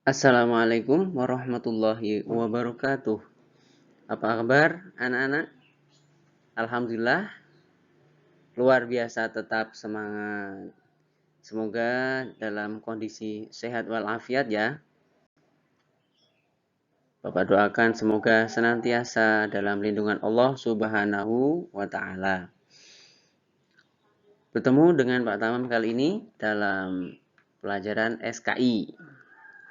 Assalamualaikum warahmatullahi wabarakatuh. Apa kabar anak-anak? Alhamdulillah, luar biasa tetap semangat. Semoga dalam kondisi sehat walafiat ya. Bapak doakan semoga senantiasa dalam lindungan Allah Subhanahu wa Ta'ala. Bertemu dengan Pak Tamam kali ini dalam pelajaran SKI,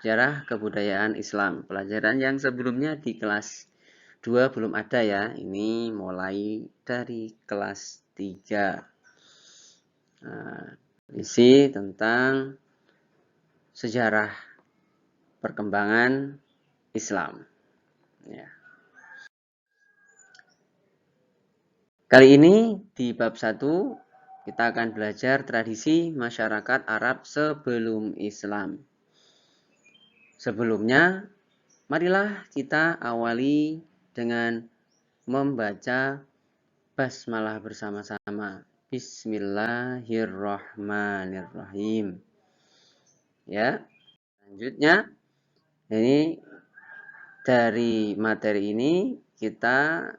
Sejarah Kebudayaan Islam. Pelajaran yang sebelumnya di kelas 2 belum ada ya. Ini mulai dari kelas 3. Nah, isi tentang sejarah perkembangan Islam. Ya. Kali ini di bab 1 kita akan belajar tradisi masyarakat Arab sebelum Islam. Sebelumnya, marilah kita awali dengan membaca basmalah bersama-sama. Bismillahirrahmanirrahim. Ya, selanjutnya ini dari materi ini kita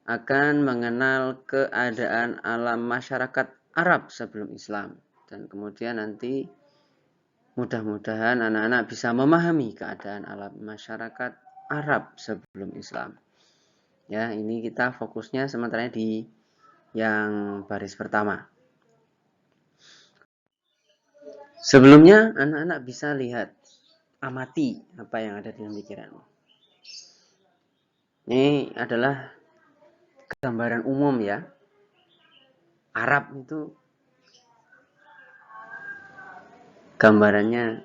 akan mengenal keadaan alam masyarakat Arab sebelum Islam, dan kemudian nanti mudah-mudahan anak-anak bisa memahami keadaan alam masyarakat Arab sebelum Islam. Ya, ini kita fokusnya sementara di yang baris pertama. Sebelumnya anak-anak bisa lihat, amati apa yang ada dalam pikiranmu. Ini adalah gambaran umum ya. Arab itu gambarannya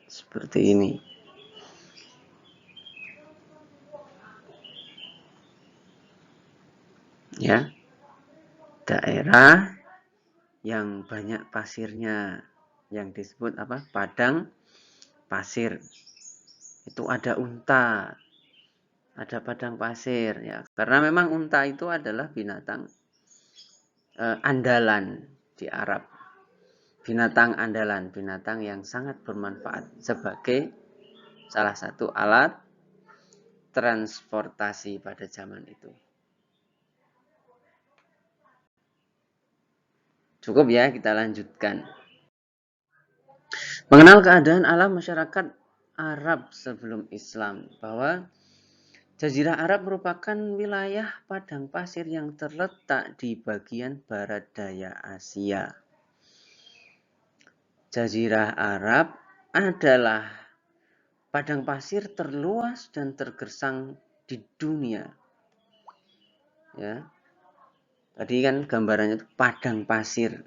seperti ini. Ya. Daerah yang banyak pasirnya, yang disebut apa? Padang pasir. Itu ada unta, ada padang pasir ya. Karena memang unta itu adalah binatang andalan di Arab. Binatang andalan, binatang yang sangat bermanfaat sebagai salah satu alat transportasi pada zaman itu. Cukup ya, kita lanjutkan. Mengenal keadaan alam masyarakat Arab sebelum Islam, bahwa Jazirah Arab merupakan wilayah padang pasir yang terletak di bagian barat daya Asia. Jazirah Arab adalah padang pasir terluas dan tergersang di dunia. Ya. Tadi kan gambarannya itu padang pasir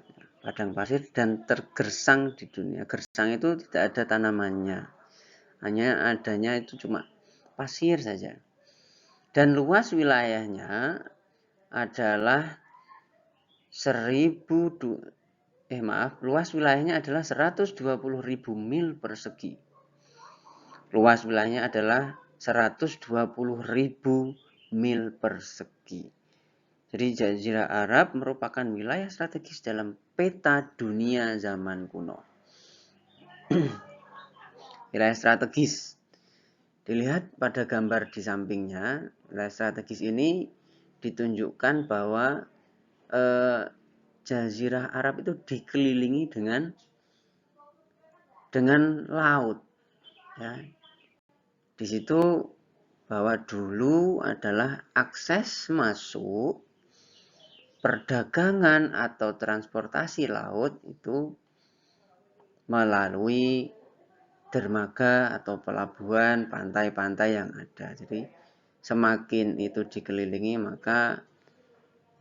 dan tergersang di dunia. Gersang itu tidak ada tanamannya, hanya adanya itu cuma pasir saja. Dan luas wilayahnya adalah luas wilayahnya adalah 120.000 mil persegi. Luas wilayahnya adalah 120.000 mil persegi. Jadi Jazirah Arab merupakan wilayah strategis dalam peta dunia zaman kuno. Wilayah strategis. Dilihat pada gambar di sampingnya, wilayah strategis ini ditunjukkan bahwa Jazirah Arab itu dikelilingi dengan laut. Ya. Di situ bahwa dulu adalah akses masuk perdagangan atau transportasi laut itu melalui dermaga atau pelabuhan, pantai-pantai yang ada. Jadi semakin itu dikelilingi, maka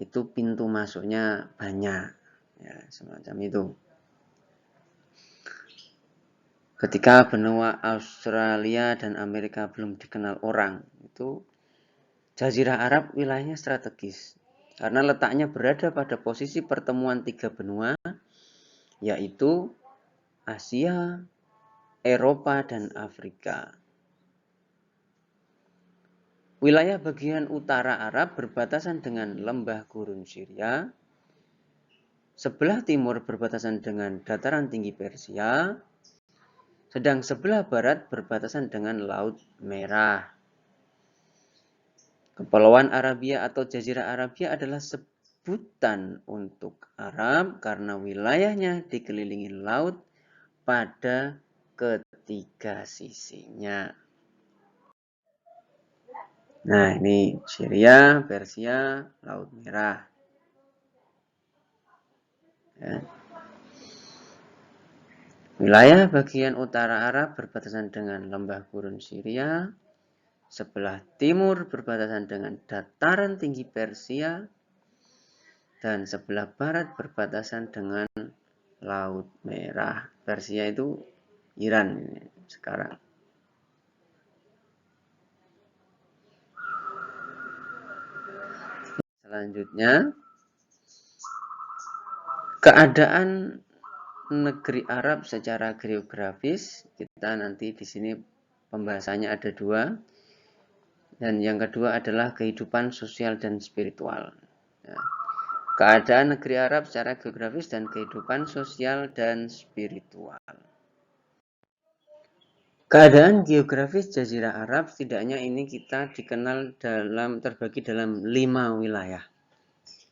itu pintu masuknya banyak. Ya, semacam itu. Ketika benua Australia dan Amerika belum dikenal orang, itu Jazirah Arab wilayahnya strategis. Karena letaknya berada pada posisi pertemuan 3 benua, yaitu Asia, Eropa, dan Afrika. Wilayah bagian utara Arab berbatasan dengan lembah gurun Syria, sebelah timur berbatasan dengan dataran tinggi Persia, Sedang sebelah barat berbatasan dengan Laut Merah. Kepulauan Arabia atau Jazirah Arabia adalah sebutan untuk Arab karena wilayahnya dikelilingi laut pada ketiga sisinya. Nah, ini Syria, Persia, Laut Merah. Ya. Wilayah bagian utara Arab berbatasan dengan lembah gurun Syria, sebelah timur berbatasan dengan dataran tinggi Persia, dan sebelah barat berbatasan dengan Laut Merah. Persia itu Iran ini sekarang. Selanjutnya, keadaan negeri Arab secara geografis, kita nanti di sini pembahasannya ada dua. Dan yang kedua adalah kehidupan sosial dan spiritual. Ya. Keadaan negeri Arab secara geografis dan kehidupan sosial dan spiritual. Keadaan geografis Jazirah Arab setidaknya ini kita dikenal terbagi dalam 5 wilayah.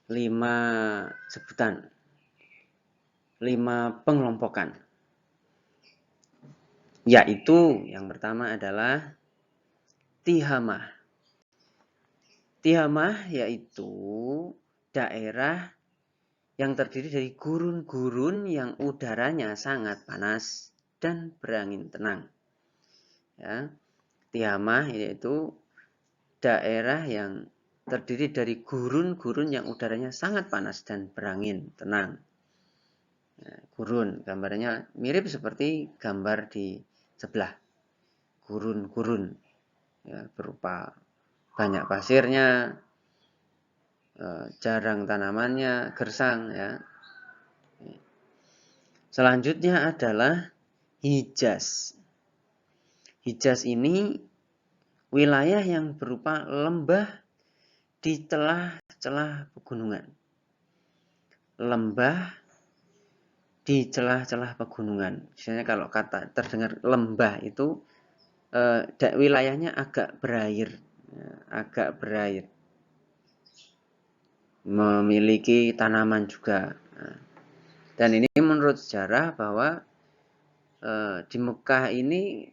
5 sebutan. 5 pengelompokan. Yaitu yang pertama adalah Tihamah. Tihamah yaitu daerah yang terdiri dari gurun-gurun yang udaranya sangat panas dan berangin tenang. Ya, Tihamah yaitu daerah yang terdiri dari gurun-gurun yang udaranya sangat panas dan berangin tenang. Ya, gurun, gambarnya mirip seperti gambar di sebelah. Gurun-gurun, ya, berupa banyak pasirnya, jarang tanamannya, gersang. Ya. Selanjutnya adalah Hijaz. Hijaz ini wilayah yang berupa lembah di celah-celah pegunungan. Lembah di celah-celah pegunungan. Misalnya kalau kata terdengar lembah itu wilayahnya agak berair, memiliki tanaman juga. Dan ini menurut sejarah bahwa di Mekah ini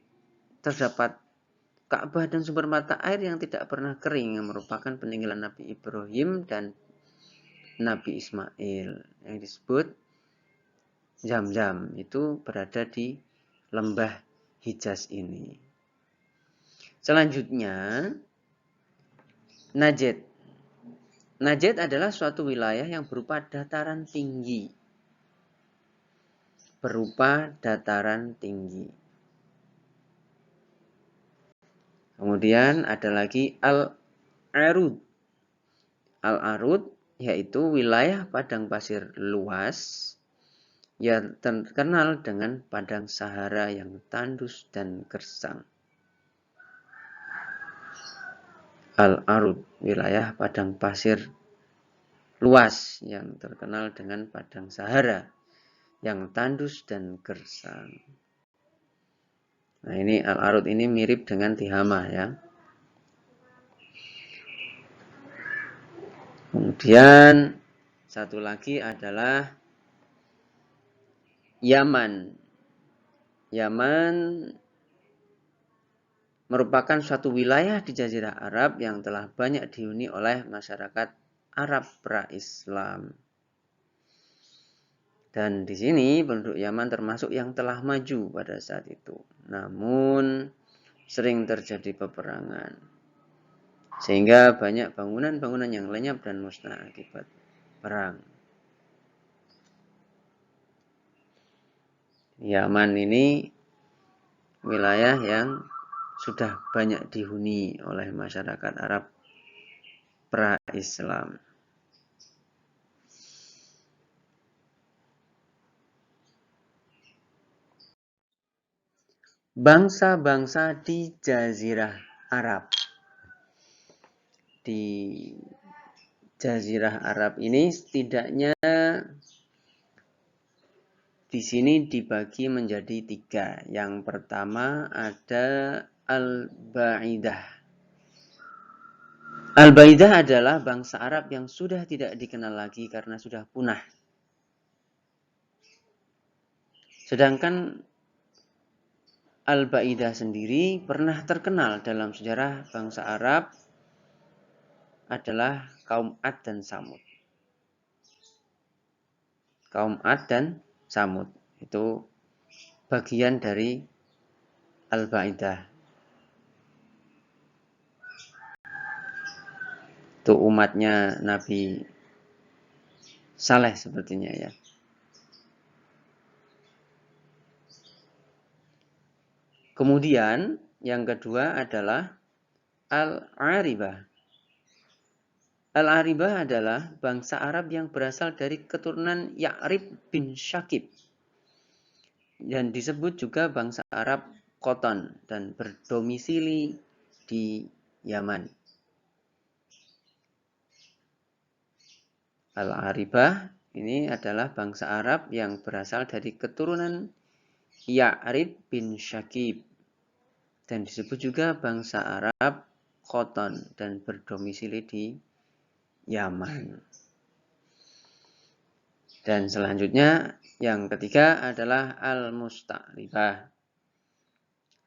terdapat Ka'bah dan sumber mata air yang tidak pernah kering, yang merupakan peninggalan Nabi Ibrahim dan Nabi Ismail, yang disebut Zam-Zam, itu berada di lembah Hijaz ini. Selanjutnya, Najd. Najd adalah suatu wilayah yang berupa dataran tinggi. Kemudian ada lagi Al-Arud. Al-Arud yaitu wilayah padang pasir luas yang terkenal dengan padang Sahara yang tandus dan gersang. Al-Arud, wilayah padang pasir luas yang terkenal dengan padang Sahara yang tandus dan gersang. Nah, ini Al-Arud ini mirip dengan Tihamah ya. Kemudian satu lagi adalah Yaman. Yaman merupakan suatu wilayah di Jazirah Arab yang telah banyak dihuni oleh masyarakat Arab pra-Islam. Dan di sini penduduk Yaman termasuk yang telah maju pada saat itu. Namun sering terjadi peperangan. Sehingga banyak bangunan-bangunan yang lenyap dan musnah akibat perang. Yaman ini wilayah yang sudah banyak dihuni oleh masyarakat Arab pra-Islam. Bangsa-bangsa di Jazirah Arab. Di Jazirah Arab ini setidaknya di sini dibagi menjadi 3. Yang pertama ada Al-Ba'idah. Al-Ba'idah adalah bangsa Arab yang sudah tidak dikenal lagi karena sudah punah. Sedangkan Al-Ba'idah sendiri pernah terkenal dalam sejarah bangsa Arab adalah kaum Ad dan Samud. Kaum Ad dan Samud itu bagian dari Al-Ba'idah. Itu umatnya Nabi Saleh sepertinya ya. Kemudian yang kedua adalah Al-Aribah. Al-Aribah adalah bangsa Arab yang berasal dari keturunan Ya'rib bin Syakib. Dan disebut juga bangsa Arab Qoton dan berdomisili di Yaman. Al-Aribah ini adalah bangsa Arab yang berasal dari keturunan Ya'rib bin Syakib. Dan disebut juga bangsa Arab Qoton dan berdomisili di Yaman. Dan selanjutnya yang ketiga adalah Al-Musta'ribah.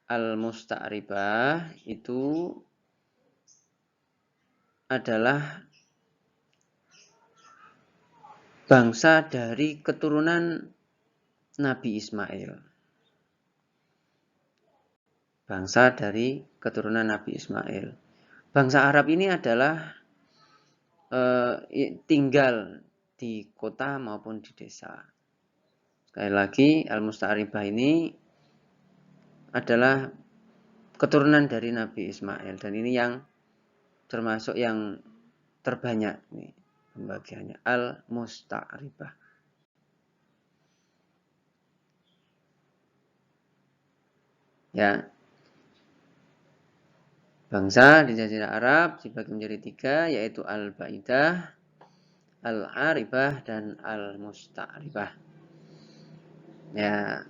Al-Musta'ribah itu adalah bangsa dari keturunan Nabi Ismail. Bangsa dari keturunan Nabi Ismail. Bangsa Arab ini adalah tinggal di kota maupun di desa. Sekali lagi, Al-Musta'ribah ini adalah keturunan dari Nabi Ismail. Dan ini yang termasuk yang terbanyak nih pembagiannya. Al-Musta'ribah. Ya. Bangsa di Jazirah Arab dibagi menjadi 3, yaitu Al-Ba'idah, Al-Aribah, dan Al-Musta'ribah. Ya,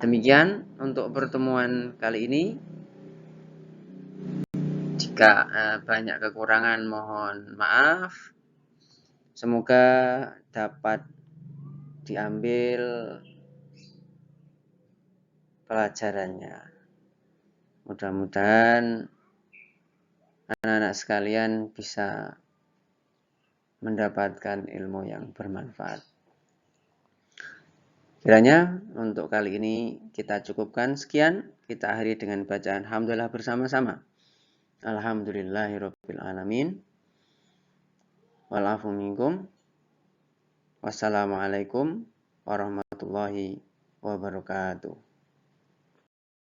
demikian untuk pertemuan kali ini. Jika banyak kekurangan mohon maaf. Semoga dapat diambil pelajarannya. Mudah-mudahan anak-anak sekalian bisa mendapatkan ilmu yang bermanfaat. Kiranya untuk kali ini kita cukupkan sekian. Kita akhiri dengan bacaan Alhamdulillah bersama-sama. Alhamdulillahirabbil alamin. Walafu minkum. Wassalamualaikum warahmatullahi wabarakatuh.